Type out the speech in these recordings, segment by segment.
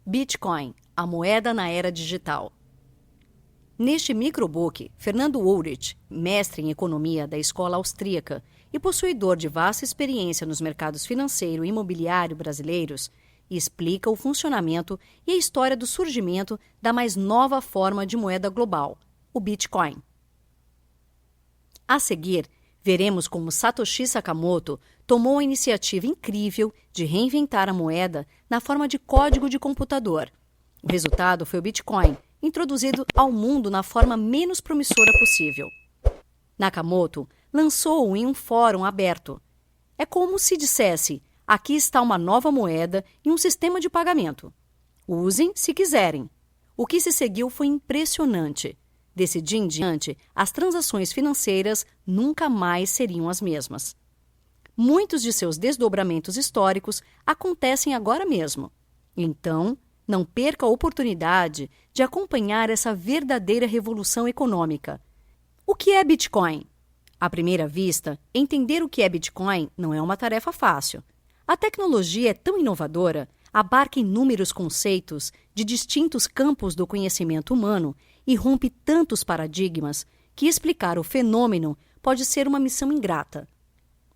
Bitcoin, a moeda na era digital. Neste microbook, Fernando Ulrich, mestre em economia da escola austríaca e possuidor de vasta experiência nos mercados financeiro e imobiliário brasileiros, explica o funcionamento e a história do surgimento da mais nova forma de moeda global, o Bitcoin. A seguir, veremos como Satoshi Sakamoto tomou a iniciativa incrível de reinventar a moeda na forma de código de computador. O resultado foi o Bitcoin, introduzido ao mundo na forma menos promissora possível. Nakamoto lançou-o em um fórum aberto. É como se dissesse: aqui está uma nova moeda e um sistema de pagamento. Usem se quiserem. O que se seguiu foi impressionante. Desse dia em diante, as transações financeiras nunca mais seriam as mesmas. Muitos de seus desdobramentos históricos acontecem agora mesmo. Então, não perca a oportunidade de acompanhar essa verdadeira revolução econômica. O que é Bitcoin? À primeira vista, entender o que é Bitcoin não é uma tarefa fácil. A tecnologia é tão inovadora, abarca inúmeros conceitos de distintos campos do conhecimento humano e rompe tantos paradigmas que explicar o fenômeno pode ser uma missão ingrata.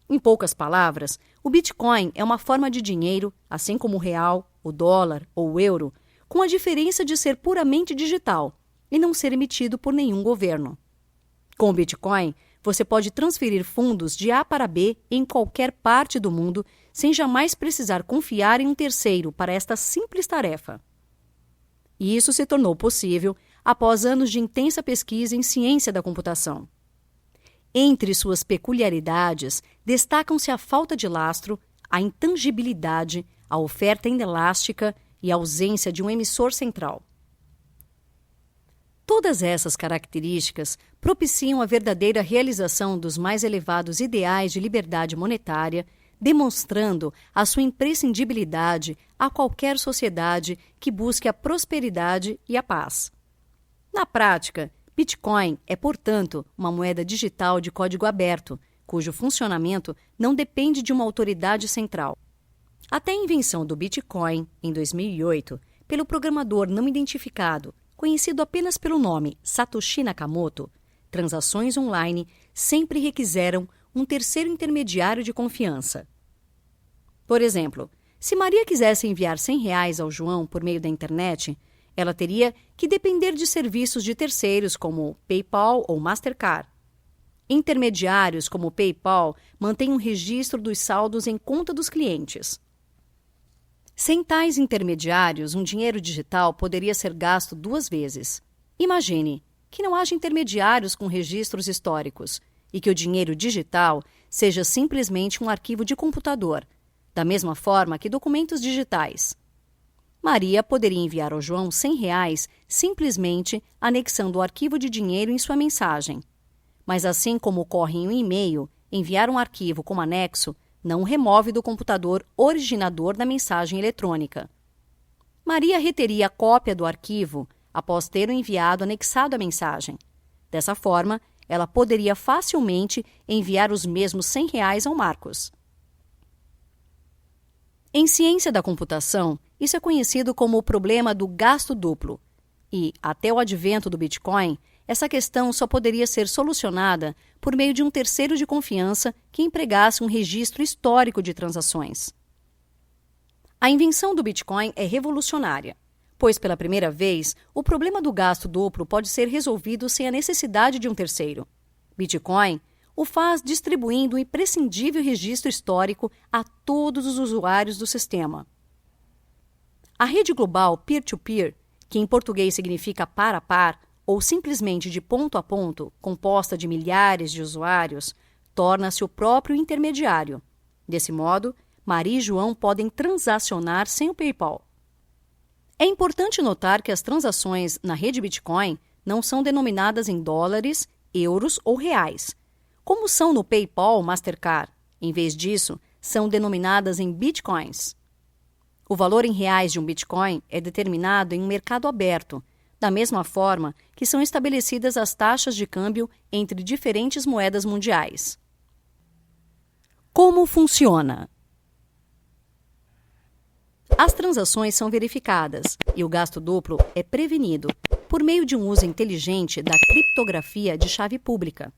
Em poucas palavras, o Bitcoin é uma forma de dinheiro, assim como o real, o dólar ou o euro, com a diferença de ser puramente digital e não ser emitido por nenhum governo. Com o Bitcoin, você pode transferir fundos de A para B em qualquer parte do mundo sem jamais precisar confiar em um terceiro para esta simples tarefa. E isso se tornou possível após anos de intensa pesquisa em ciência da computação. Entre suas peculiaridades, destacam-se a falta de lastro, a intangibilidade, a oferta inelástica e a ausência de um emissor central. Todas essas características propiciam a verdadeira realização dos mais elevados ideais de liberdade monetária, demonstrando a sua imprescindibilidade a qualquer sociedade que busque a prosperidade e a paz. Na prática, Bitcoin é, portanto, uma moeda digital de código aberto, cujo funcionamento não depende de uma autoridade central. Até a invenção do Bitcoin, em 2008, pelo programador não identificado, conhecido apenas pelo nome Satoshi Nakamoto, transações online sempre requiseram um terceiro intermediário de confiança. Por exemplo, se Maria quisesse enviar R$100 ao João por meio da internet, ela teria que depender de serviços de terceiros como PayPal ou Mastercard. Intermediários como o PayPal mantêm um registro dos saldos em conta dos clientes. Sem tais intermediários, um dinheiro digital poderia ser gasto duas vezes. Imagine que não haja intermediários com registros históricos e que o dinheiro digital seja simplesmente um arquivo de computador, da mesma forma que documentos digitais. Maria poderia enviar ao João R$100 simplesmente anexando o arquivo de dinheiro em sua mensagem. Mas assim como ocorre em um e-mail, enviar um arquivo como anexo não o remove do computador originador da mensagem eletrônica. Maria reteria a cópia do arquivo após ter o enviado anexado à mensagem. Dessa forma, ela poderia facilmente enviar os mesmos R$100 ao Marcos. Em ciência da computação, isso é conhecido como o problema do gasto duplo. E, até o advento do Bitcoin, essa questão só poderia ser solucionada por meio de um terceiro de confiança que empregasse um registro histórico de transações. A invenção do Bitcoin é revolucionária, pois, pela primeira vez, o problema do gasto duplo pode ser resolvido sem a necessidade de um terceiro. Bitcoin o faz distribuindo um imprescindível registro histórico a todos os usuários do sistema. A rede global peer-to-peer, que em português significa par a par, ou simplesmente de ponto a ponto, composta de milhares de usuários, torna-se o próprio intermediário. Desse modo, Maria e João podem transacionar sem o PayPal. É importante notar que as transações na rede Bitcoin não são denominadas em dólares, euros ou reais, como são no PayPal ou Mastercard. Em vez disso, são denominadas em bitcoins. O valor em reais de um Bitcoin é determinado em um mercado aberto, da mesma forma que são estabelecidas as taxas de câmbio entre diferentes moedas mundiais. Como funciona? As transações são verificadas e o gasto duplo é prevenido por meio de um uso inteligente da criptografia de chave pública.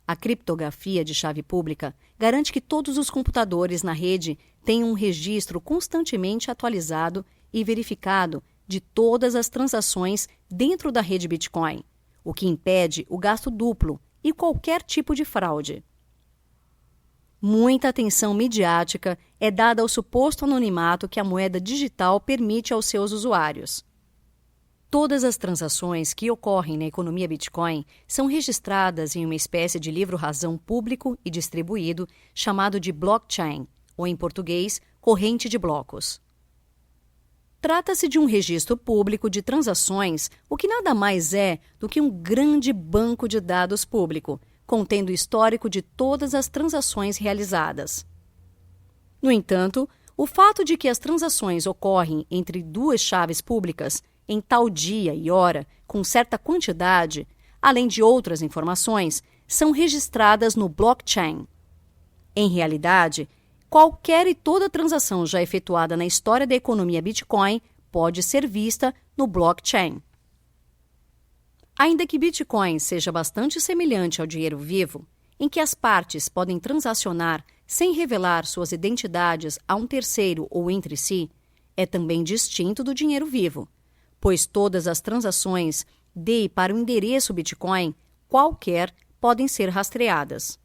A criptografia de chave pública garante que todos os computadores na rede tenham um registro constantemente atualizado e verificado de todas as transações dentro da rede Bitcoin, o que impede o gasto duplo e qualquer tipo de fraude. Muita atenção midiática é dada ao suposto anonimato que a moeda digital permite aos seus usuários. Todas as transações que ocorrem na economia Bitcoin são registradas em uma espécie de livro-razão público e distribuído chamado de blockchain, ou em português, corrente de blocos. Trata-se de um registro público de transações, o que nada mais é do que um grande banco de dados público, contendo o histórico de todas as transações realizadas. No entanto, o fato de que as transações ocorrem entre duas chaves públicas em tal dia e hora, com certa quantidade, além de outras informações, são registradas no blockchain. Em realidade, qualquer e toda transação já efetuada na história da economia Bitcoin pode ser vista no blockchain. Ainda que Bitcoin seja bastante semelhante ao dinheiro vivo, em que as partes podem transacionar sem revelar suas identidades a um terceiro ou entre si, é também distinto do dinheiro vivo, pois todas as transações de e para o endereço Bitcoin, qualquer, podem ser rastreadas.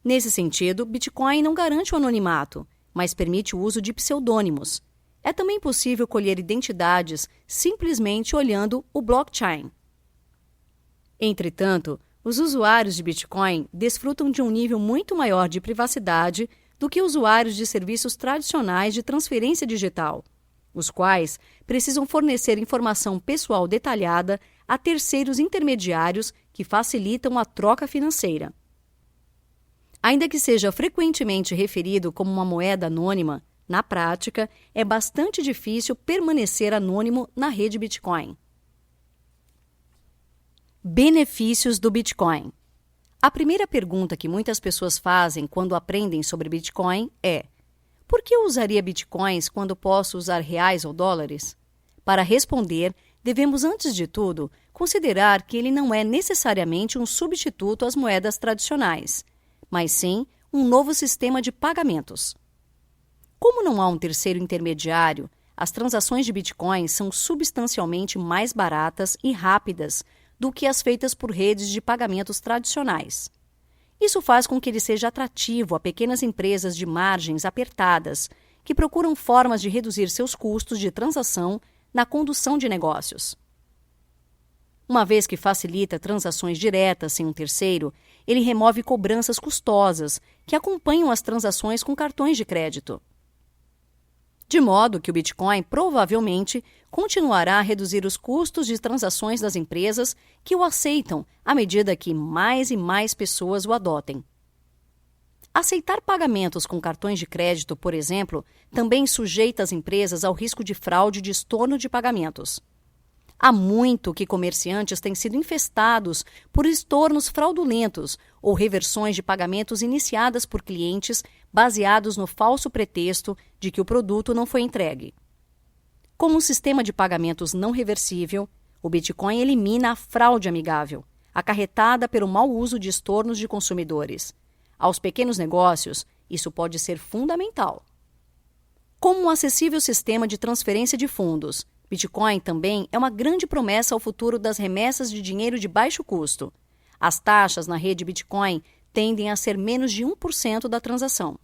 Nesse sentido, Bitcoin não garante o anonimato, mas permite o uso de pseudônimos. É também possível colher identidades simplesmente olhando o blockchain. Entretanto, os usuários de Bitcoin desfrutam de um nível muito maior de privacidade do que usuários de serviços tradicionais de transferência digital, os quais precisam fornecer informação pessoal detalhada a terceiros intermediários que facilitam a troca financeira. Ainda que seja frequentemente referido como uma moeda anônima, na prática, é bastante difícil permanecer anônimo na rede Bitcoin. Benefícios do Bitcoin. A primeira pergunta que muitas pessoas fazem quando aprendem sobre Bitcoin é: por que eu usaria Bitcoins quando posso usar reais ou dólares? Para responder, devemos, antes de tudo, considerar que ele não é necessariamente um substituto às moedas tradicionais, mas sim um novo sistema de pagamentos. Como não há um terceiro intermediário, as transações de Bitcoin são substancialmente mais baratas e rápidas do que as feitas por redes de pagamentos tradicionais. Isso faz com que ele seja atrativo a pequenas empresas de margens apertadas que procuram formas de reduzir seus custos de transação na condução de negócios. Uma vez que facilita transações diretas sem um terceiro, ele remove cobranças custosas que acompanham as transações com cartões de crédito. De modo que o Bitcoin provavelmente continuará a reduzir os custos de transações das empresas que o aceitam à medida que mais e mais pessoas o adotem. Aceitar pagamentos com cartões de crédito, por exemplo, também sujeita as empresas ao risco de fraude e de estorno de pagamentos. Há muito que comerciantes têm sido infestados por estornos fraudulentos ou reversões de pagamentos iniciadas por clientes baseados no falso pretexto de que o produto não foi entregue. Como um sistema de pagamentos não reversível, o Bitcoin elimina a fraude amigável, acarretada pelo mau uso de estornos de consumidores. Aos pequenos negócios, isso pode ser fundamental. Como um acessível sistema de transferência de fundos, Bitcoin também é uma grande promessa ao futuro das remessas de dinheiro de baixo custo. As taxas na rede Bitcoin tendem a ser menos de 1% da transação.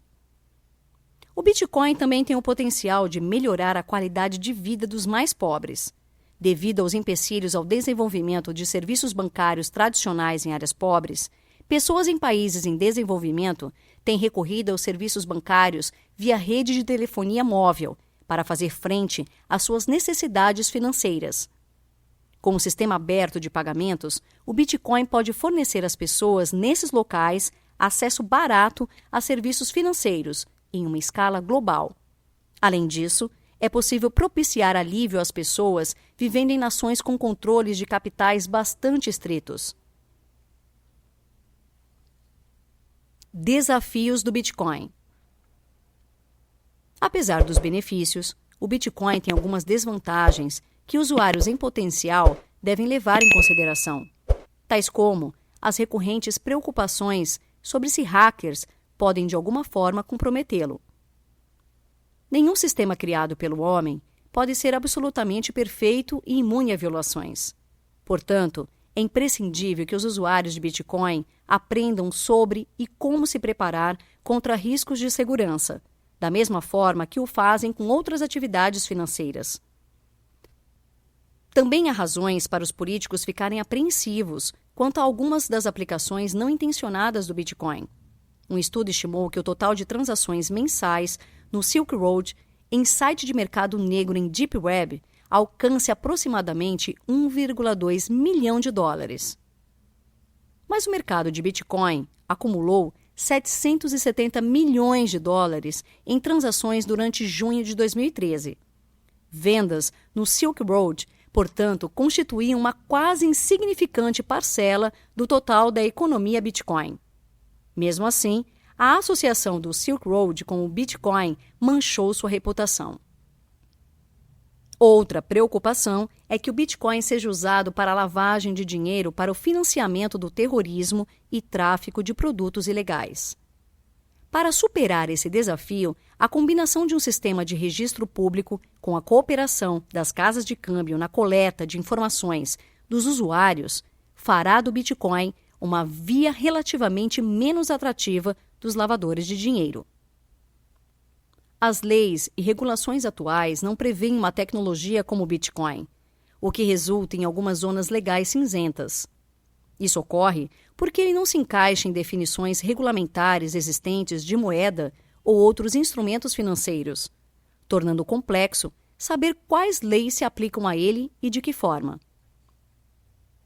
O Bitcoin também tem o potencial de melhorar a qualidade de vida dos mais pobres. Devido aos empecilhos ao desenvolvimento de serviços bancários tradicionais em áreas pobres, pessoas em países em desenvolvimento têm recorrido aos serviços bancários via rede de telefonia móvel para fazer frente às suas necessidades financeiras. Com um sistema aberto de pagamentos, o Bitcoin pode fornecer às pessoas nesses locais acesso barato a serviços financeiros em uma escala global. Além disso, é possível propiciar alívio às pessoas vivendo em nações com controles de capitais bastante estritos. Desafios do Bitcoin. Apesar dos benefícios, o Bitcoin tem algumas desvantagens que usuários em potencial devem levar em consideração, tais como as recorrentes preocupações sobre se hackers podem de alguma forma comprometê-lo. Nenhum sistema criado pelo homem pode ser absolutamente perfeito e imune a violações. Portanto, é imprescindível que os usuários de Bitcoin aprendam sobre e como se preparar contra riscos de segurança, da mesma forma que o fazem com outras atividades financeiras. Também há razões para os políticos ficarem apreensivos quanto a algumas das aplicações não intencionadas do Bitcoin. Um estudo estimou que o total de transações mensais no Silk Road, em site de mercado negro em Deep Web, alcance aproximadamente 1,2 milhão de dólares. Mas o mercado de Bitcoin acumulou 770 milhões de dólares em transações durante junho de 2013. Vendas no Silk Road, portanto, constituíam uma quase insignificante parcela do total da economia Bitcoin. Mesmo assim, a associação do Silk Road com o Bitcoin manchou sua reputação. Outra preocupação é que o Bitcoin seja usado para a lavagem de dinheiro para o financiamento do terrorismo e tráfico de produtos ilegais. Para superar esse desafio, a combinação de um sistema de registro público com a cooperação das casas de câmbio na coleta de informações dos usuários fará do Bitcoin uma via relativamente menos atrativa dos lavadores de dinheiro. As leis e regulações atuais não prevêem uma tecnologia como o Bitcoin, o que resulta em algumas zonas legais cinzentas. Isso ocorre porque ele não se encaixa em definições regulamentares existentes de moeda ou outros instrumentos financeiros, tornando complexo saber quais leis se aplicam a ele e de que forma.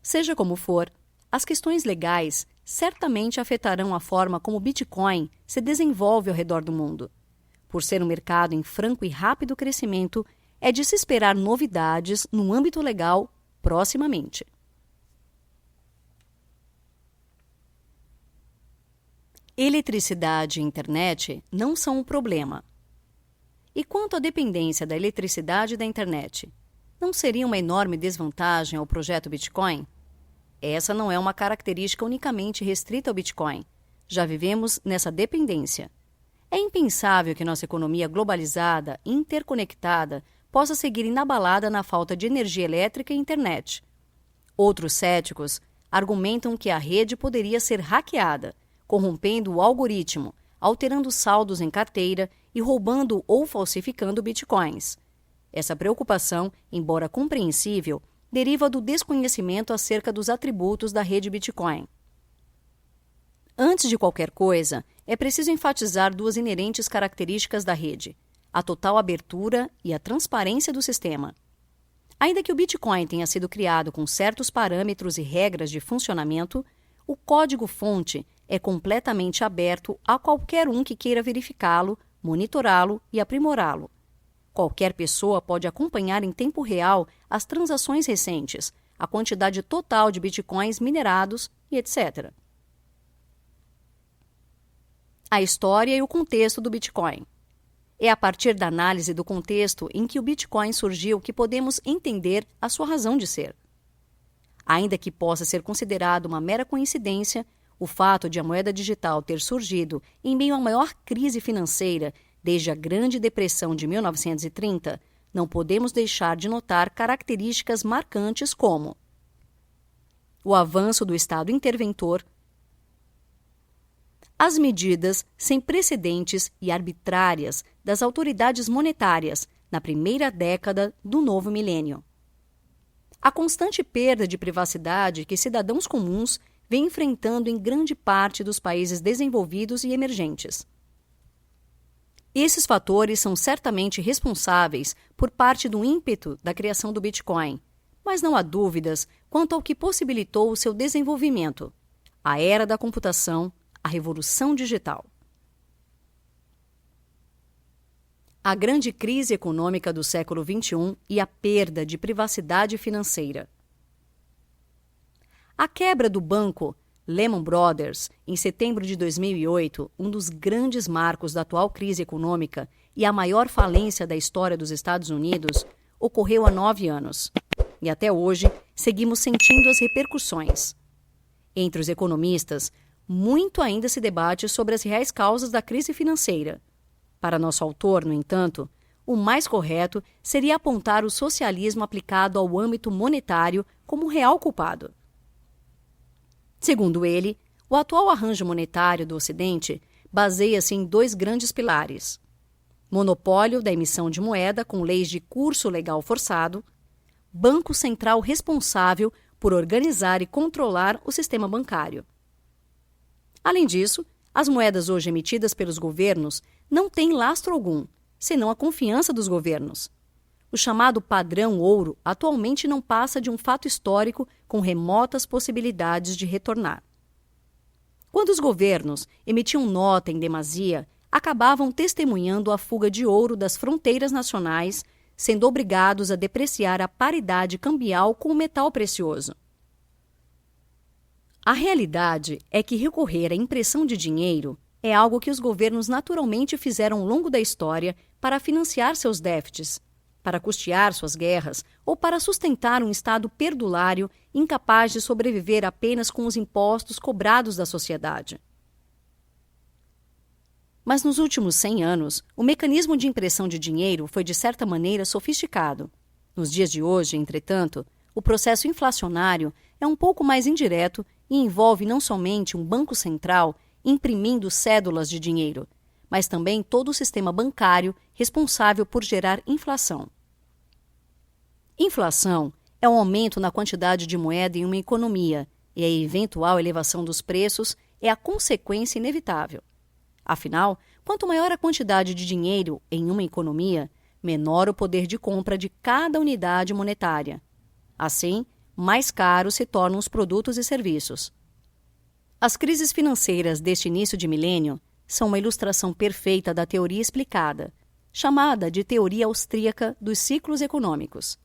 Seja como for, as questões legais certamente afetarão a forma como o Bitcoin se desenvolve ao redor do mundo. Por ser um mercado em franco e rápido crescimento, é de se esperar novidades no âmbito legal proximamente. Eletricidade e internet não são um problema. E quanto à dependência da eletricidade e da internet, não seria uma enorme desvantagem ao projeto Bitcoin? Essa não é uma característica unicamente restrita ao Bitcoin. Já vivemos nessa dependência. É impensável que nossa economia globalizada e interconectada possa seguir inabalada na falta de energia elétrica e internet. Outros céticos argumentam que a rede poderia ser hackeada, corrompendo o algoritmo, alterando saldos em carteira e roubando ou falsificando bitcoins. Essa preocupação, embora compreensível, deriva do desconhecimento acerca dos atributos da rede Bitcoin. Antes de qualquer coisa, é preciso enfatizar duas inerentes características da rede: a total abertura e a transparência do sistema. Ainda que o Bitcoin tenha sido criado com certos parâmetros e regras de funcionamento, o código-fonte é completamente aberto a qualquer um que queira verificá-lo, monitorá-lo e aprimorá-lo. Qualquer pessoa pode acompanhar em tempo real as transações recentes, a quantidade total de bitcoins minerados e etc. A história e o contexto do Bitcoin. É a partir da análise do contexto em que o Bitcoin surgiu que podemos entender a sua razão de ser. Ainda que possa ser considerado uma mera coincidência, o fato de a moeda digital ter surgido em meio à maior crise financeira desde a Grande Depressão de 1930, não podemos deixar de notar características marcantes como o avanço do Estado interventor, as medidas sem precedentes e arbitrárias das autoridades monetárias na primeira década do novo milênio, a constante perda de privacidade que cidadãos comuns vêm enfrentando em grande parte dos países desenvolvidos e emergentes. Esses fatores são certamente responsáveis por parte do ímpeto da criação do Bitcoin, mas não há dúvidas quanto ao que possibilitou o seu desenvolvimento: a era da computação, a revolução digital. A grande crise econômica do século XXI e a perda de privacidade financeira. A quebra do banco Lehman Brothers, em setembro de 2008, um dos grandes marcos da atual crise econômica, e a maior falência da história dos Estados Unidos ocorreu há 9 anos. E até hoje, seguimos sentindo as repercussões. Entre os economistas, muito ainda se debate sobre as reais causas da crise financeira. Para nosso autor, no entanto, o mais correto seria apontar o socialismo aplicado ao âmbito monetário como o real culpado. Segundo ele, o atual arranjo monetário do Ocidente baseia-se em 2 grandes pilares: monopólio da emissão de moeda com leis de curso legal forçado, banco central responsável por organizar e controlar o sistema bancário. Além disso, as moedas hoje emitidas pelos governos não têm lastro algum, senão a confiança dos governos. O chamado padrão ouro atualmente não passa de um fato histórico com remotas possibilidades de retornar. Quando os governos emitiam nota em demasia, acabavam testemunhando a fuga de ouro das fronteiras nacionais, sendo obrigados a depreciar a paridade cambial com o metal precioso. A realidade é que recorrer à impressão de dinheiro é algo que os governos naturalmente fizeram ao longo da história para financiar seus déficits, para custear suas guerras ou para sustentar um Estado perdulário incapaz de sobreviver apenas com os impostos cobrados da sociedade. Mas nos últimos 100 anos, o mecanismo de impressão de dinheiro foi de certa maneira sofisticado. Nos dias de hoje, entretanto, o processo inflacionário é um pouco mais indireto e envolve não somente um banco central imprimindo cédulas de dinheiro, mas também todo o sistema bancário responsável por gerar inflação. Inflação é um aumento na quantidade de moeda em uma economia, e a eventual elevação dos preços é a consequência inevitável. Afinal, quanto maior a quantidade de dinheiro em uma economia, menor o poder de compra de cada unidade monetária. Assim, mais caros se tornam os produtos e serviços. As crises financeiras deste início de milênio são uma ilustração perfeita da teoria explicada, chamada de teoria austríaca dos ciclos econômicos.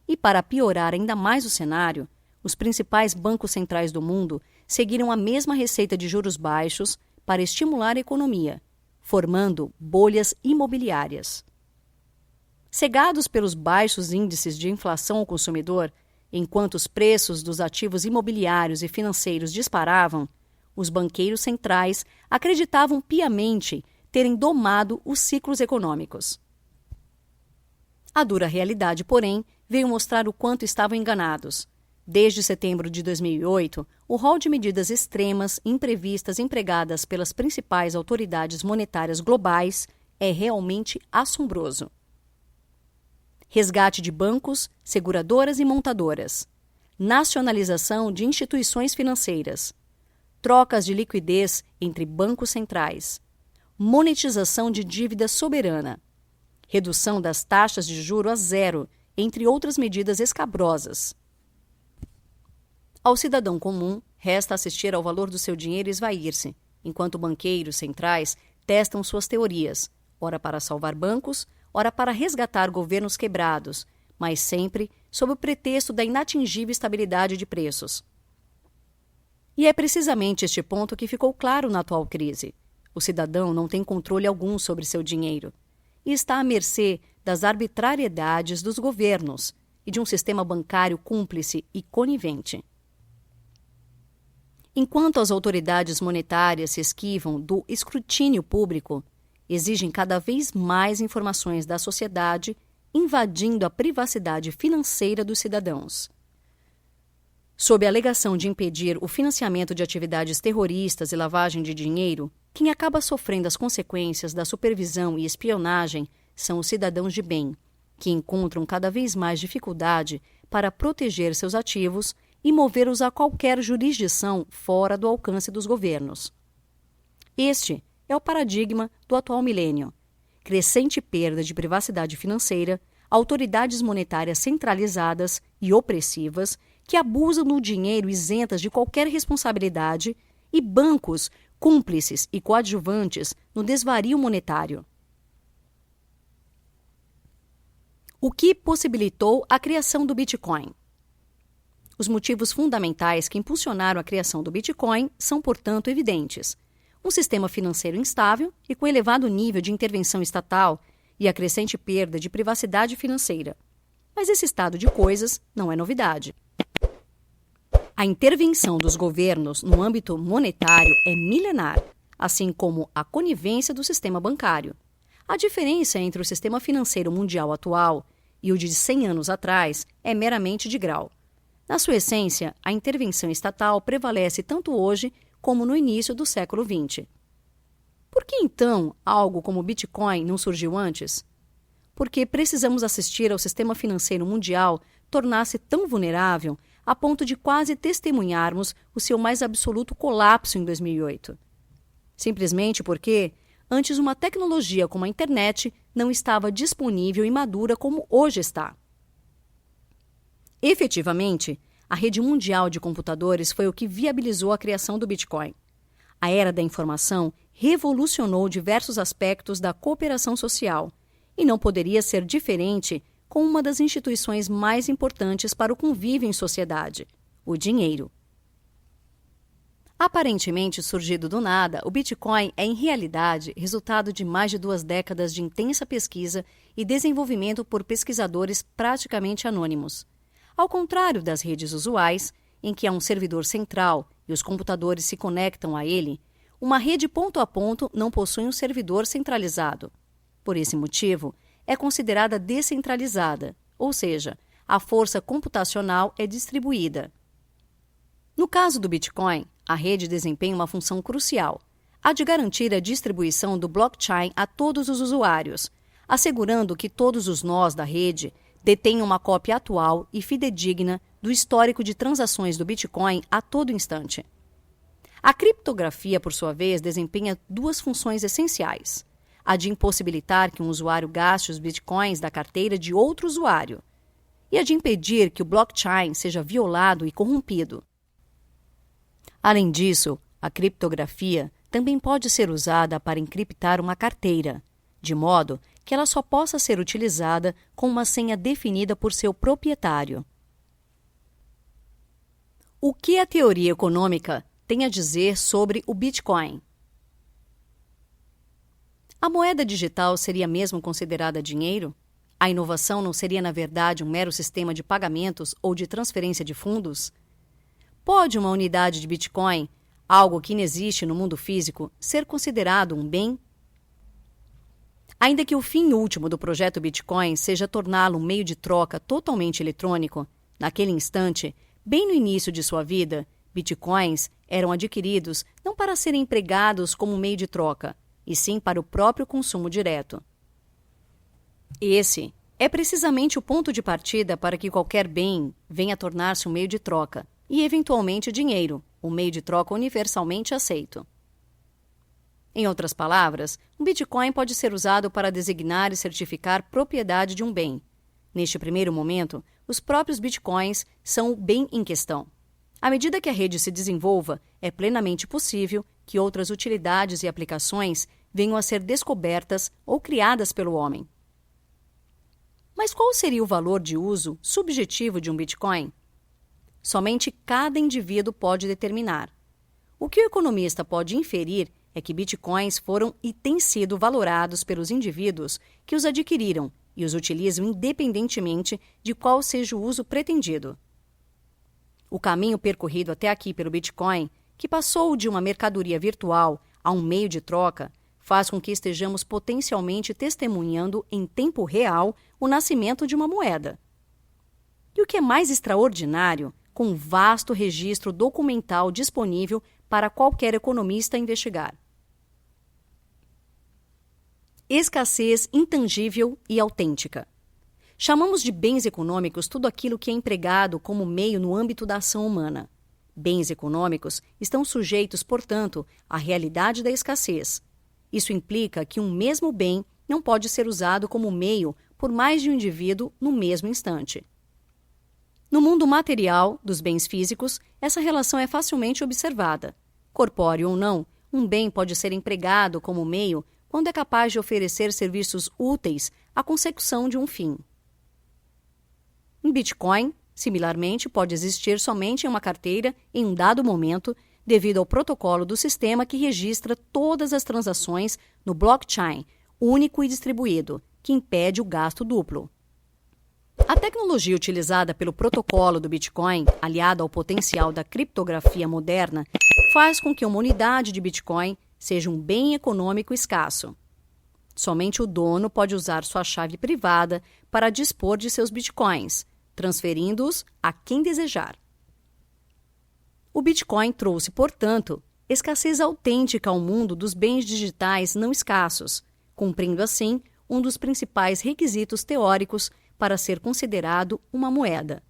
E para piorar ainda mais o cenário, os principais bancos centrais do mundo seguiram a mesma receita de juros baixos para estimular a economia, formando bolhas imobiliárias. Cegados pelos baixos índices de inflação ao consumidor, enquanto os preços dos ativos imobiliários e financeiros disparavam, os banqueiros centrais acreditavam piamente terem domado os ciclos econômicos. A dura realidade, porém, veio mostrar o quanto estavam enganados. Desde setembro de 2008, o rol de medidas extremas e imprevistas empregadas pelas principais autoridades monetárias globais é realmente assombroso. Resgate de bancos, seguradoras e montadoras, nacionalização de instituições financeiras, trocas de liquidez entre bancos centrais, monetização de dívida soberana, redução das taxas de juros a zero, entre outras medidas escabrosas. Ao cidadão comum, resta assistir ao valor do seu dinheiro esvair-se, enquanto banqueiros centrais testam suas teorias, ora para salvar bancos, ora para resgatar governos quebrados, mas sempre sob o pretexto da inatingível estabilidade de preços. E é precisamente este ponto que ficou claro na atual crise. O cidadão não tem controle algum sobre seu dinheiro e está à mercê das arbitrariedades dos governos e de um sistema bancário cúmplice e conivente. Enquanto as autoridades monetárias se esquivam do escrutínio público, exigem cada vez mais informações da sociedade, invadindo a privacidade financeira dos cidadãos. Sob a alegação de impedir o financiamento de atividades terroristas e lavagem de dinheiro, quem acaba sofrendo as consequências da supervisão e espionagem são os cidadãos de bem, que encontram cada vez mais dificuldade para proteger seus ativos e movê-los a qualquer jurisdição fora do alcance dos governos. Este é o paradigma do atual milênio. Crescente perda de privacidade financeira, autoridades monetárias centralizadas e opressivas que abusam do dinheiro isentas de qualquer responsabilidade e bancos cúmplices e coadjuvantes no desvario monetário. O que possibilitou a criação do Bitcoin? Os motivos fundamentais que impulsionaram a criação do Bitcoin são, portanto, evidentes. Um sistema financeiro instável e com elevado nível de intervenção estatal e a crescente perda de privacidade financeira. Mas esse estado de coisas não é novidade. A intervenção dos governos no âmbito monetário é milenar, assim como a conivência do sistema bancário. A diferença entre o sistema financeiro mundial atual e o de 100 anos atrás é meramente de grau. Na sua essência, a intervenção estatal prevalece tanto hoje como no início do século XX. Por que, então, algo como o Bitcoin não surgiu antes? Porque precisamos assistir ao sistema financeiro mundial tornar-se tão vulnerável a ponto de quase testemunharmos o seu mais absoluto colapso em 2008. Simplesmente porque, antes, uma tecnologia como a internet não estava disponível e madura como hoje está. Efetivamente, a rede mundial de computadores foi o que viabilizou a criação do Bitcoin. A era da informação revolucionou diversos aspectos da cooperação social e não poderia ser diferente com uma das instituições mais importantes para o convívio em sociedade, o dinheiro. Aparentemente surgido do nada, o Bitcoin é, em realidade, resultado de mais de 2 décadas de intensa pesquisa e desenvolvimento por pesquisadores praticamente anônimos. Ao contrário das redes usuais, em que há um servidor central e os computadores se conectam a ele, uma rede ponto a ponto não possui um servidor centralizado. Por esse motivo, é considerada descentralizada, ou seja, a força computacional é distribuída. No caso do Bitcoin, a rede desempenha uma função crucial, a de garantir a distribuição do blockchain a todos os usuários, assegurando que todos os nós da rede detenham uma cópia atual e fidedigna do histórico de transações do Bitcoin a todo instante. A criptografia, por sua vez, desempenha 2 funções essenciais: a de impossibilitar que um usuário gaste os bitcoins da carteira de outro usuário e a de impedir que o blockchain seja violado e corrompido. Além disso, a criptografia também pode ser usada para encriptar uma carteira, de modo que ela só possa ser utilizada com uma senha definida por seu proprietário. O que a teoria econômica tem a dizer sobre o Bitcoin? A moeda digital seria mesmo considerada dinheiro? A inovação não seria, na verdade, um mero sistema de pagamentos ou de transferência de fundos? Pode uma unidade de Bitcoin, algo que inexiste no mundo físico, ser considerado um bem? Ainda que o fim último do projeto Bitcoin seja torná-lo um meio de troca totalmente eletrônico, naquele instante, bem no início de sua vida, Bitcoins eram adquiridos não para serem empregados como meio de troca, e sim para o próprio consumo direto. Esse é precisamente o ponto de partida para que qualquer bem venha a tornar-se um meio de troca, e eventualmente dinheiro, um meio de troca universalmente aceito. Em outras palavras, um Bitcoin pode ser usado para designar e certificar propriedade de um bem. Neste primeiro momento, os próprios Bitcoins são o bem em questão. À medida que a rede se desenvolva, é plenamente possível que outras utilidades e aplicações venham a ser descobertas ou criadas pelo homem. Mas qual seria o valor de uso subjetivo de um Bitcoin? Somente cada indivíduo pode determinar. O que o economista pode inferir é que Bitcoins foram e têm sido valorados pelos indivíduos que os adquiriram e os utilizam independentemente de qual seja o uso pretendido. O caminho percorrido até aqui pelo Bitcoin, que passou de uma mercadoria virtual a um meio de troca, faz com que estejamos potencialmente testemunhando em tempo real o nascimento de uma moeda. E o que é mais extraordinário, com um vasto registro documental disponível para qualquer economista investigar. Escassez intangível e autêntica. Chamamos de bens econômicos tudo aquilo que é empregado como meio no âmbito da ação humana. Bens econômicos estão sujeitos, portanto, à realidade da escassez. Isso implica que um mesmo bem não pode ser usado como meio por mais de um indivíduo no mesmo instante. No mundo material dos bens físicos, essa relação é facilmente observada. Corpóreo ou não, um bem pode ser empregado como meio quando é capaz de oferecer serviços úteis à consecução de um fim. Um Bitcoin, similarmente, pode existir somente em uma carteira em um dado momento, devido ao protocolo do sistema que registra todas as transações no blockchain, único e distribuído, que impede o gasto duplo. A tecnologia utilizada pelo protocolo do Bitcoin, aliada ao potencial da criptografia moderna, faz com que uma unidade de Bitcoin seja um bem econômico escasso. Somente o dono pode usar sua chave privada para dispor de seus Bitcoins, transferindo-os a quem desejar. O Bitcoin trouxe, portanto, escassez autêntica ao mundo dos bens digitais não escassos, cumprindo assim um dos principais requisitos teóricos para ser considerado uma moeda.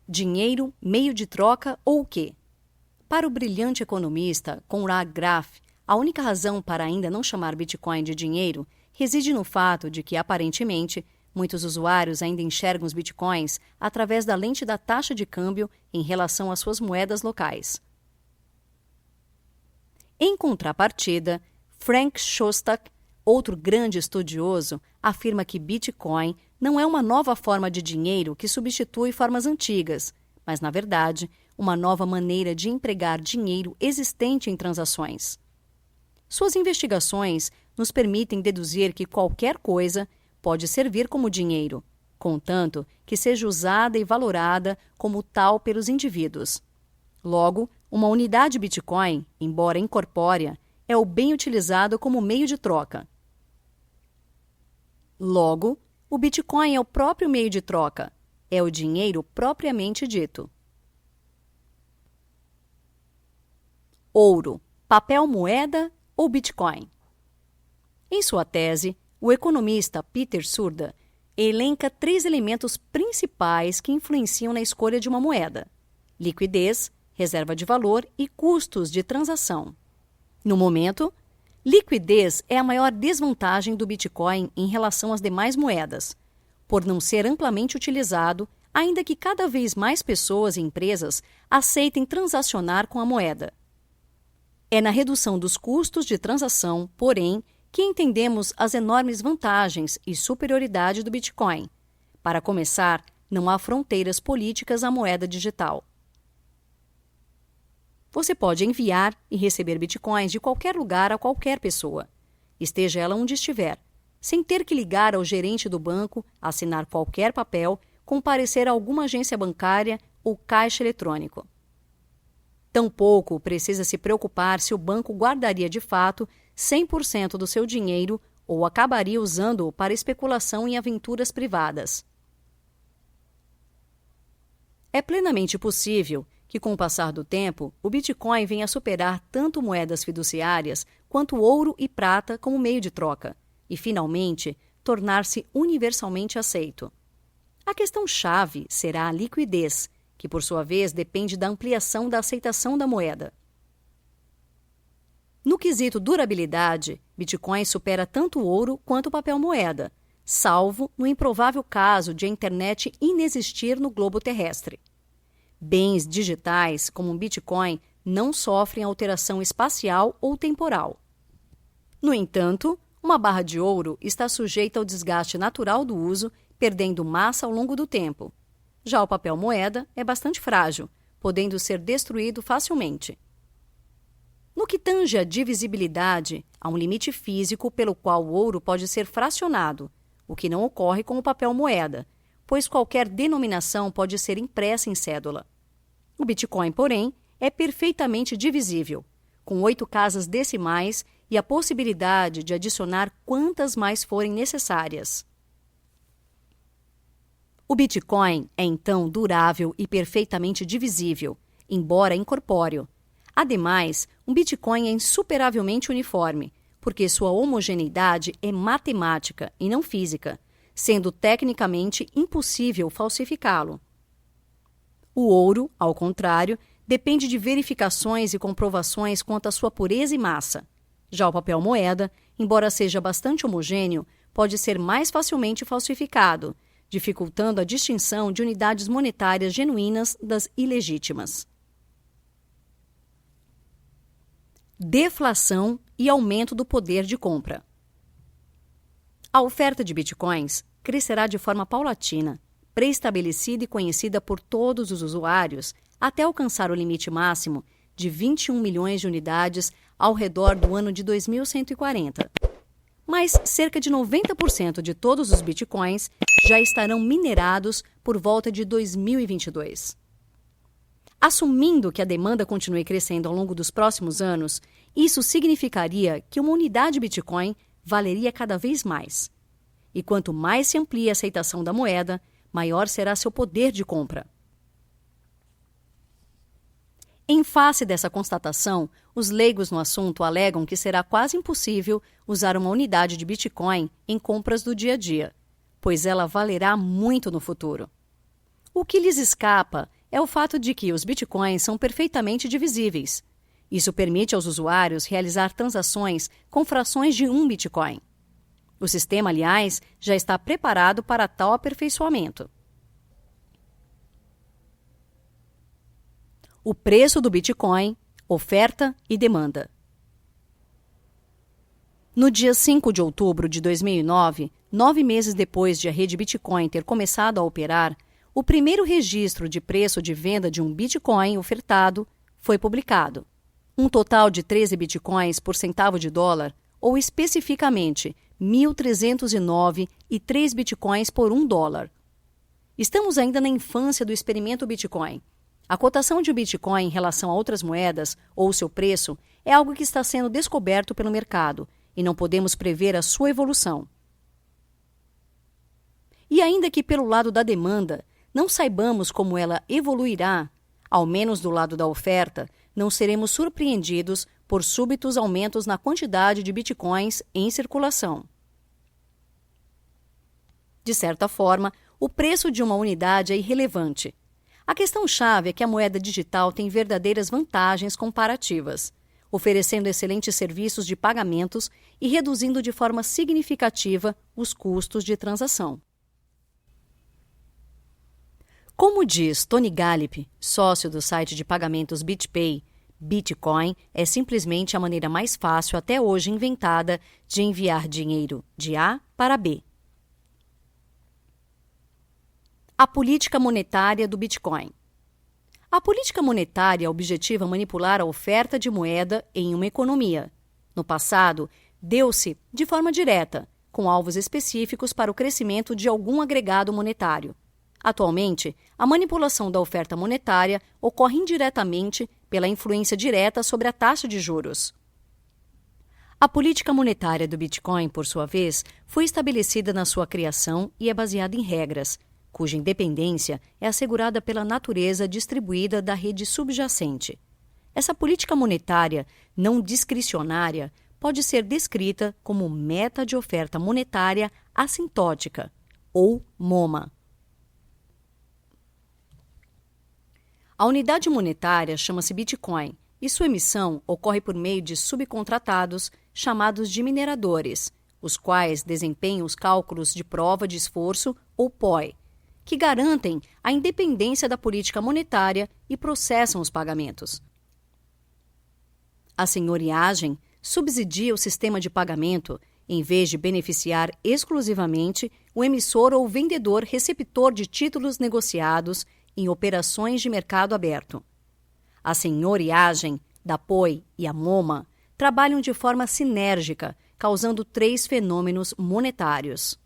Dinheiro, meio de troca ou o quê? Para o brilhante economista Conrad Graf, a única razão para ainda não chamar Bitcoin de dinheiro reside no fato de que, aparentemente, muitos usuários ainda enxergam os Bitcoins através da lente da taxa de câmbio em relação às suas moedas locais. Em contrapartida, Frank Shostak, outro grande estudioso, afirma que Bitcoin não é uma nova forma de dinheiro que substitui formas antigas, mas, na verdade, uma nova maneira de empregar dinheiro existente em transações. Suas investigações nos permitem deduzir que qualquer coisa pode servir como dinheiro, contanto que seja usada e valorada como tal pelos indivíduos. Logo, uma unidade Bitcoin, embora incorpórea, é o bem utilizado como meio de troca. Logo, o Bitcoin é o próprio meio de troca, é o dinheiro propriamente dito. Ouro, papel moeda ou Bitcoin? Em sua tese, o economista Peter Surda elenca 3 elementos principais que influenciam na escolha de uma moeda: liquidez, reserva de valor e custos de transação. No momento, liquidez é a maior desvantagem do Bitcoin em relação às demais moedas, por não ser amplamente utilizado, ainda que cada vez mais pessoas e empresas aceitem transacionar com a moeda. É na redução dos custos de transação, porém, que entendemos as enormes vantagens e superioridade do Bitcoin. Para começar, não há fronteiras políticas à moeda digital. Você pode enviar e receber Bitcoins de qualquer lugar a qualquer pessoa, esteja ela onde estiver, sem ter que ligar ao gerente do banco, assinar qualquer papel, comparecer a alguma agência bancária ou caixa eletrônico. Tampouco precisa se preocupar se o banco guardaria de fato 100% do seu dinheiro ou acabaria usando-o para especulação em aventuras privadas. É plenamente possível que, com o passar do tempo, o Bitcoin venha a superar tanto moedas fiduciárias quanto ouro e prata como meio de troca, e, finalmente, tornar-se universalmente aceito. A questão-chave será a liquidez, que, por sua vez, depende da ampliação da aceitação da moeda. No quesito durabilidade, Bitcoin supera tanto o ouro quanto o papel moeda, salvo no improvável caso de a internet inexistir no globo terrestre. Bens digitais, como um Bitcoin, não sofrem alteração espacial ou temporal. No entanto, uma barra de ouro está sujeita ao desgaste natural do uso, perdendo massa ao longo do tempo. Já o papel moeda é bastante frágil, podendo ser destruído facilmente. No que tange à divisibilidade, há um limite físico pelo qual o ouro pode ser fracionado, o que não ocorre com o papel moeda, pois qualquer denominação pode ser impressa em cédula. O Bitcoin, porém, é perfeitamente divisível, com 8 casas decimais e a possibilidade de adicionar quantas mais forem necessárias. O Bitcoin é, então, durável e perfeitamente divisível, embora incorpóreo. Ademais, um Bitcoin é insuperavelmente uniforme, porque sua homogeneidade é matemática e não física, sendo tecnicamente impossível falsificá-lo. O ouro, ao contrário, depende de verificações e comprovações quanto à sua pureza e massa. Já o papel moeda, embora seja bastante homogêneo, pode ser mais facilmente falsificado, dificultando a distinção de unidades monetárias genuínas das ilegítimas. Deflação e aumento do poder de compra. A oferta de bitcoins crescerá de forma paulatina, pré-estabelecida e conhecida por todos os usuários, até alcançar o limite máximo de 21 milhões de unidades ao redor do ano de 2140. Mas cerca de 90% de todos os bitcoins já estarão minerados por volta de 2022. Assumindo que a demanda continue crescendo ao longo dos próximos anos, isso significaria que uma unidade Bitcoin valeria cada vez mais. E quanto mais se amplia a aceitação da moeda, maior será seu poder de compra. Em face dessa constatação, os leigos no assunto alegam que será quase impossível usar uma unidade de Bitcoin em compras do dia a dia, pois ela valerá muito no futuro. O que lhes escapa é o fato de que os Bitcoins são perfeitamente divisíveis. Isso permite aos usuários realizar transações com frações de 1 Bitcoin. O sistema, aliás, já está preparado para tal aperfeiçoamento. O preço do Bitcoin, oferta e demanda. No dia 5 de outubro de 2009, 9 meses depois de a rede Bitcoin ter começado a operar, o primeiro registro de preço de venda de um Bitcoin ofertado foi publicado. Um total de 13 Bitcoins por centavo de dólar, ou especificamente 1.309,03 Bitcoins por $1. Estamos ainda na infância do experimento Bitcoin. A cotação de um Bitcoin em relação a outras moedas, ou seu preço, é algo que está sendo descoberto pelo mercado, e não podemos prever a sua evolução. E ainda que pelo lado da demanda, não saibamos como ela evoluirá, ao menos do lado da oferta, não seremos surpreendidos por súbitos aumentos na quantidade de Bitcoins em circulação. De certa forma, o preço de uma unidade é irrelevante. A questão-chave é que a moeda digital tem verdadeiras vantagens comparativas, oferecendo excelentes serviços de pagamentos e reduzindo de forma significativa os custos de transação. Como diz Tony Gallip, sócio do site de pagamentos BitPay, Bitcoin é simplesmente a maneira mais fácil até hoje inventada de enviar dinheiro de A para B. A política monetária do Bitcoin. A política monetária objetiva manipular a oferta de moeda em uma economia. No passado, deu-se de forma direta, com alvos específicos para o crescimento de algum agregado monetário. Atualmente, a manipulação da oferta monetária ocorre indiretamente pela influência direta sobre a taxa de juros. A política monetária do Bitcoin, por sua vez, foi estabelecida na sua criação e é baseada em regras, cuja independência é assegurada pela natureza distribuída da rede subjacente. Essa política monetária não discricionária pode ser descrita como meta de oferta monetária assintótica, ou MoMA. A unidade monetária chama-se Bitcoin e sua emissão ocorre por meio de subcontratados chamados de mineradores, os quais desempenham os cálculos de prova de esforço, ou POI, que garantem a independência da política monetária e processam os pagamentos. A senhoriagem subsidia o sistema de pagamento em vez de beneficiar exclusivamente o emissor ou vendedor receptor de títulos negociados em operações de mercado aberto. A senhoriagem da POI e a MoMA trabalham de forma sinérgica, causando 3 fenômenos monetários.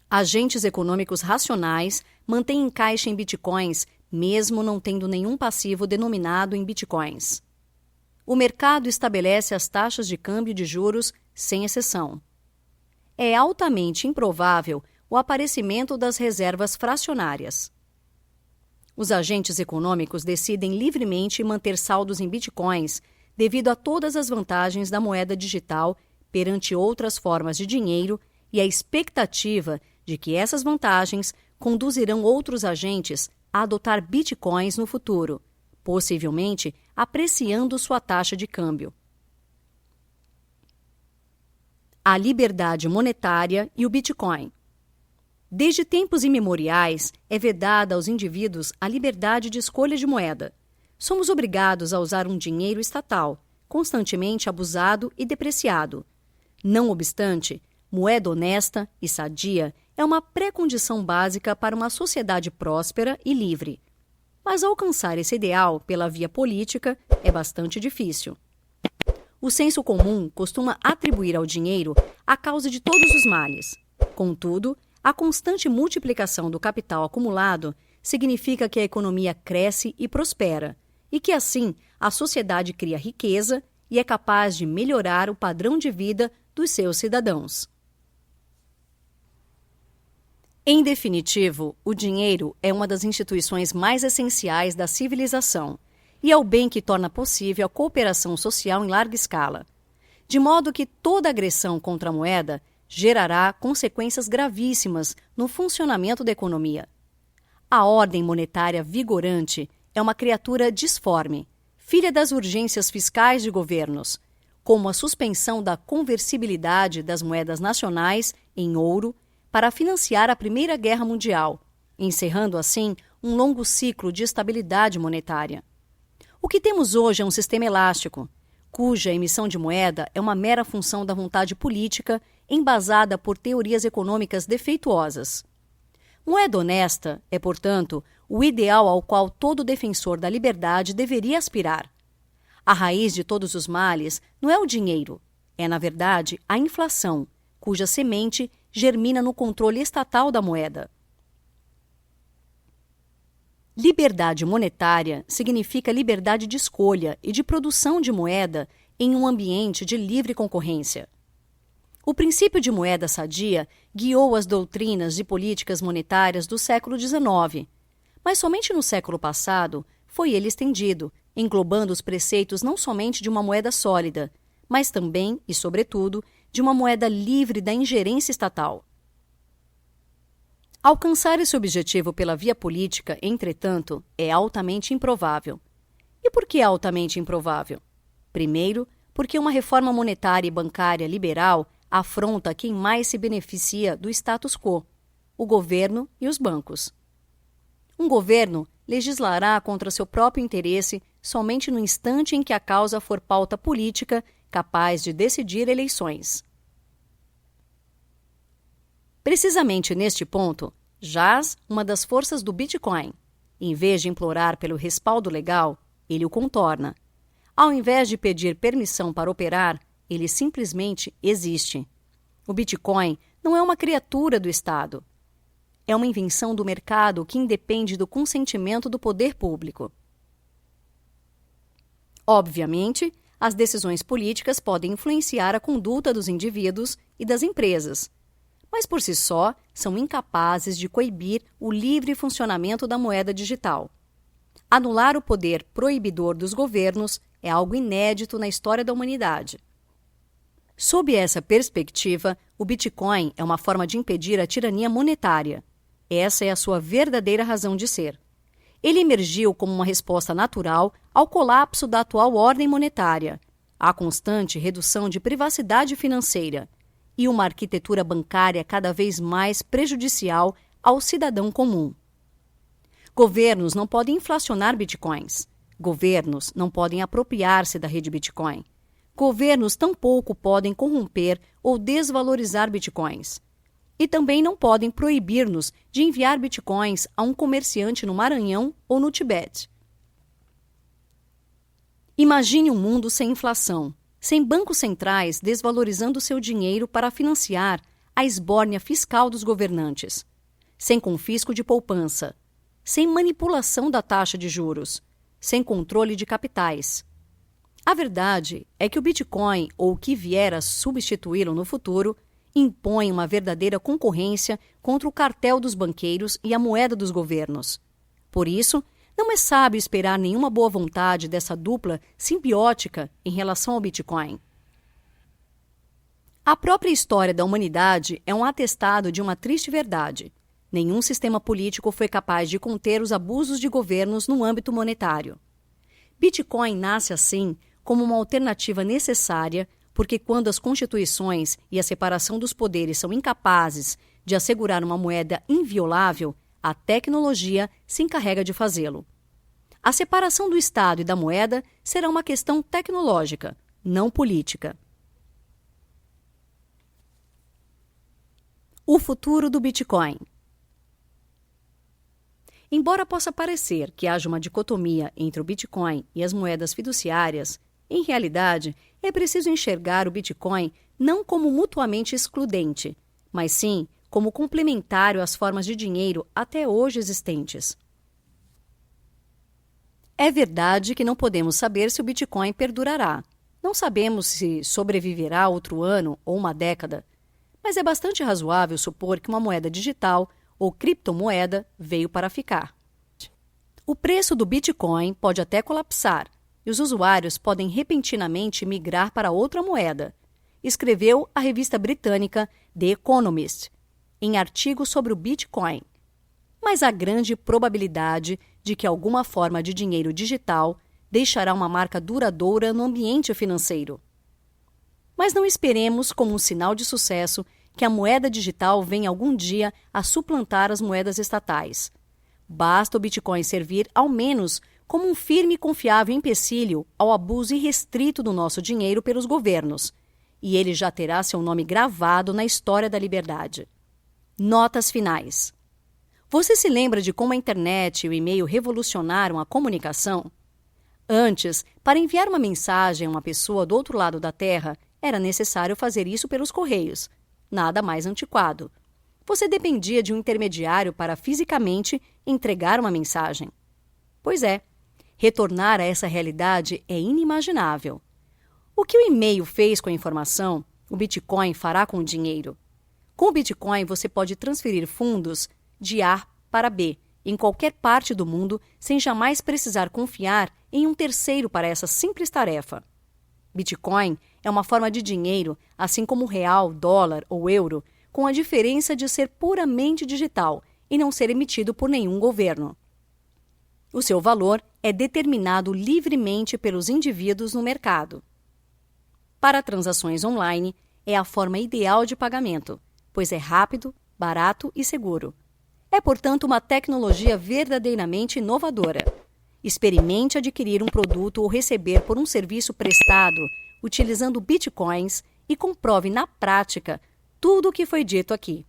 Agentes econômicos racionais mantêm caixa em bitcoins, mesmo não tendo nenhum passivo denominado em bitcoins. O mercado estabelece as taxas de câmbio de juros sem exceção. É altamente improvável o aparecimento das reservas fracionárias. Os agentes econômicos decidem livremente manter saldos em bitcoins devido a todas as vantagens da moeda digital perante outras formas de dinheiro e a expectativa de que essas vantagens conduzirão outros agentes a adotar bitcoins no futuro, possivelmente apreciando sua taxa de câmbio. A liberdade monetária e o Bitcoin. Desde tempos imemoriais, é vedada aos indivíduos a liberdade de escolha de moeda. Somos obrigados a usar um dinheiro estatal, constantemente abusado e depreciado. Não obstante, moeda honesta e sadia é uma pré-condição básica para uma sociedade próspera e livre. Mas alcançar esse ideal pela via política é bastante difícil. O senso comum costuma atribuir ao dinheiro a causa de todos os males. Contudo, a constante multiplicação do capital acumulado significa que a economia cresce e prospera, e que, assim, a sociedade cria riqueza e é capaz de melhorar o padrão de vida dos seus cidadãos. Em definitivo, o dinheiro é uma das instituições mais essenciais da civilização e é o bem que torna possível a cooperação social em larga escala, de modo que toda agressão contra a moeda gerará consequências gravíssimas no funcionamento da economia. A ordem monetária vigorante é uma criatura disforme, filha das urgências fiscais de governos, como a suspensão da conversibilidade das moedas nacionais em ouro para financiar a Primeira Guerra Mundial, encerrando assim um longo ciclo de estabilidade monetária. O que temos hoje é um sistema elástico, cuja emissão de moeda é uma mera função da vontade política embasada por teorias econômicas defeituosas. Moeda honesta é, portanto, o ideal ao qual todo defensor da liberdade deveria aspirar. A raiz de todos os males não é o dinheiro, é, na verdade, a inflação, cuja semente germina no controle estatal da moeda. Liberdade monetária significa liberdade de escolha e de produção de moeda em um ambiente de livre concorrência. O princípio de moeda sadia guiou as doutrinas e políticas monetárias do século XIX, mas somente no século passado foi ele estendido, englobando os preceitos não somente de uma moeda sólida, mas também, e sobretudo, de uma moeda livre da ingerência estatal. Alcançar esse objetivo pela via política, entretanto, é altamente improvável. E por que altamente improvável? Primeiro, porque uma reforma monetária e bancária liberal afronta quem mais se beneficia do status quo, o governo e os bancos. Um governo legislará contra seu próprio interesse somente no instante em que a causa for pauta política capaz de decidir eleições. Precisamente neste ponto, jaz uma das forças do Bitcoin. Em vez de implorar pelo respaldo legal, ele o contorna. Ao invés de pedir permissão para operar, ele simplesmente existe. O Bitcoin não é uma criatura do Estado. É uma invenção do mercado que independe do consentimento do poder público. Obviamente, as decisões políticas podem influenciar a conduta dos indivíduos e das empresas, mas por si só são incapazes de coibir o livre funcionamento da moeda digital. Anular o poder proibidor dos governos é algo inédito na história da humanidade. Sob essa perspectiva, o Bitcoin é uma forma de impedir a tirania monetária. Essa é a sua verdadeira razão de ser. Ele emergiu como uma resposta natural ao colapso da atual ordem monetária, à constante redução de privacidade financeira e uma arquitetura bancária cada vez mais prejudicial ao cidadão comum. Governos não podem inflacionar bitcoins. Governos não podem apropriar-se da rede Bitcoin. Governos tampouco podem corromper ou desvalorizar bitcoins. E também não podem proibir-nos de enviar bitcoins a um comerciante no Maranhão ou no Tibete. Imagine um mundo sem inflação, sem bancos centrais desvalorizando seu dinheiro para financiar a esbórnia fiscal dos governantes, sem confisco de poupança, sem manipulação da taxa de juros, sem controle de capitais. A verdade é que o Bitcoin, ou o que vier a substituí-lo no futuro, impõe uma verdadeira concorrência contra o cartel dos banqueiros e a moeda dos governos. Por isso, não é sábio esperar nenhuma boa vontade dessa dupla simbiótica em relação ao Bitcoin. A própria história da humanidade é um atestado de uma triste verdade. Nenhum sistema político foi capaz de conter os abusos de governos no âmbito monetário. Bitcoin nasce assim como uma alternativa necessária porque quando as constituições e a separação dos poderes são incapazes de assegurar uma moeda inviolável, a tecnologia se encarrega de fazê-lo. A separação do Estado e da moeda será uma questão tecnológica, não política. O futuro do Bitcoin. Embora possa parecer que haja uma dicotomia entre o Bitcoin e as moedas fiduciárias, em realidade, é preciso enxergar o Bitcoin não como mutuamente excludente, mas sim como complementário às formas de dinheiro até hoje existentes. É verdade que não podemos saber se o Bitcoin perdurará. Não sabemos se sobreviverá outro ano ou uma década, mas é bastante razoável supor que uma moeda digital ou criptomoeda veio para ficar. O preço do Bitcoin pode até colapsar e os usuários podem repentinamente migrar para outra moeda, escreveu a revista britânica The Economist, em artigo sobre o Bitcoin. Mas há grande probabilidade de que alguma forma de dinheiro digital deixará uma marca duradoura no ambiente financeiro. Mas não esperemos, como um sinal de sucesso, que a moeda digital venha algum dia a suplantar as moedas estatais. Basta o Bitcoin servir, ao menos, como um firme e confiável empecilho ao abuso irrestrito do nosso dinheiro pelos governos, e ele já terá seu nome gravado na história da liberdade. Notas finais. Você se lembra de como a internet e o e-mail revolucionaram a comunicação? Antes, para enviar uma mensagem a uma pessoa do outro lado da Terra, era necessário fazer isso pelos correios. Nada mais antiquado. Você dependia de um intermediário para fisicamente entregar uma mensagem. Pois é, retornar a essa realidade é inimaginável. O que o e-mail fez com a informação, o Bitcoin fará com o dinheiro. Com o Bitcoin, você pode transferir fundos de A para B, em qualquer parte do mundo, sem jamais precisar confiar em um terceiro para essa simples tarefa. Bitcoin é uma forma de dinheiro, assim como o real, dólar ou euro, com a diferença de ser puramente digital e não ser emitido por nenhum governo. O seu valor é determinado livremente pelos indivíduos no mercado. Para transações online, é a forma ideal de pagamento, pois é rápido, barato e seguro. É, portanto, uma tecnologia verdadeiramente inovadora. Experimente adquirir um produto ou receber por um serviço prestado utilizando bitcoins e comprove na prática tudo o que foi dito aqui.